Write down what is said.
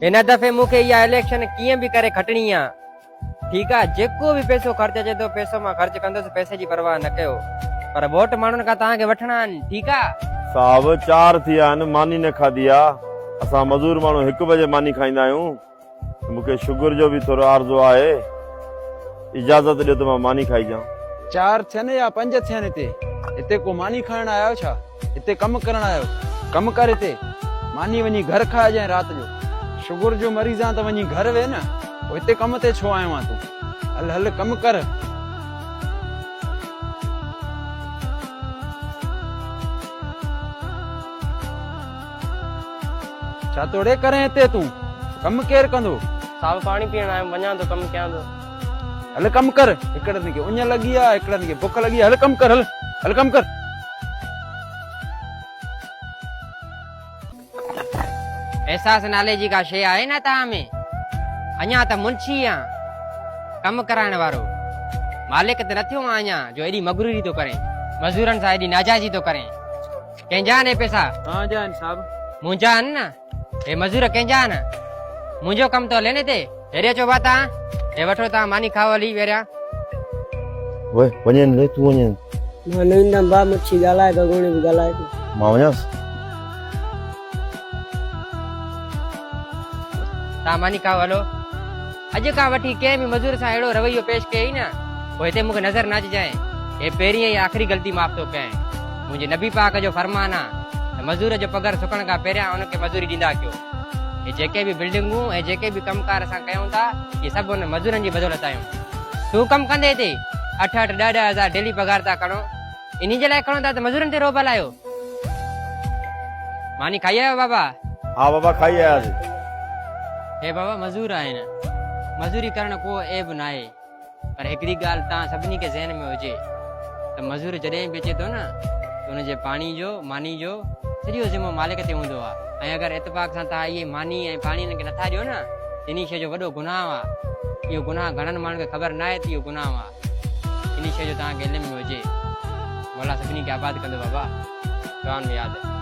हिन दफ़े मूंखे इहा इलेक्शन कीअं बि करे खटणी आहे। ठीकु आहे, जेको बि पैसो ख़र्च अचे थो पैसो मां ख़र्च कंदुसि, पैसे जी परवाह न कयो, पर वोट माण्हुनि खां तव्हांखे वठणा आहिनि। ठीकु आहे साहब 4 थी विया आहिनि, मानी न खाधी आहे। असां मज़ूर माण्हू 1 बजे मानी खाईंदा आहियूं। मूंखे शुगर जो बि थोरो आरज़ो आहे, इजाज़त ॾियो त मां मानी खाई जाऊं। 4 थियनि या 5 थियनि, हिते को मानी खाइण आयो छा? हिते कमु करण आयो? कमु कर हिते, मानी वञी घर खाइजांइ राति जो। शुगर जो मरीज़ आहे त वञी घर वे न, हिते कम ते छो आयो आहे तूं? हल हल कमु कर। छा तोड़े करे हिते तूं? कमु केरु कंदो? साहब पाणी पीअण आयो, वञा थो, कमु कयां थो। हल कमु कर। हिकिड़नि खे उञ लॻी आहे, हिकिड़नि खे बुख लॻी आहे। हल कमु कर, हल हल कमु कर। एहसास नाले जी का शइ आहे न तव्हां में? अञा त मुंशी आ, कमु कराइण वारो मालिक त न थियो आहे अञा, जो एॾी मगरूरी थो करे, मज़ूरनि सां एॾी नाजाइज़ी थो करे। कंहिंजा आहिनि पैसा? हाँ जान साहब, मुंहिंजा आहिनि न। हे मज़ूर कंहिंजा आहिनि? मुंहिंजो कमु तो हले न हिते। हेॾे अचो बा तव्हां, हे वठो तव्हां मानी खाओ हली वेरिया। ओए वञे न, तूं वञे। मां न ईंदमि भाउ, मुछी ॻाल्हाए गगोणी बि ॻाल्हाए थो। मां वञासि? तव्हां मानी खाओ हलो। अॼु खां वठी कंहिं बि मज़ूर सां अहिड़ो रवैयो पेश कयई न, पोइ हिते मूंखे नज़र न अचिजांइ। हे पहिरीं ऐं आख़िरी ग़लती माफ़ थो कयां। मुंहिंजे नबी पाक जो फरमान आहे त मज़ूर जो पगार सुकण खां पहिरियां हुनखे मज़ूरी ॾींदा कयो। हे जेके बि बिल्डिंगूं ऐं जेके बि कमकार असां कयूं था, इहे सभु हुन मज़ूरनि जी बदौलत आहियूं। तूं कमु कंदे हिते 8-8, 10-10 हज़ार डेली पगार था खणो, इन जे लाइ खणो था त मज़ूरनि ते रोब हलायो। मानी खाई आयो बाबा? हा बाबा खाई आयासीं। हे बाबा मज़ूर आहिनि, मज़ूरी करण को ऐब न आहे, पर हिकिड़ी ॻाल्हि तव्हां सभिनी खे ज़हन में हुजे त मज़ूर जॾहिं बि अचे थो न, त हुनजे पाणी जो मानी जो सॼो ज़िम्मो मालिक ते हूंदो आहे। ऐं अगरि इतफ़ाक़ सां तव्हां इहे मानी ऐं पाणी हिनखे नथा ॾियो न, इन शइ जो वॾो गुनाह आहे। इहो गुनाह घणनि माण्हुनि खे ख़बर न आहे त इहो गुनाह आहे। इन शइ जो तव्हांखे इल्म में हुजे। मौला सभिनी खे आबाद कंदो बाबा, जवान में यादि।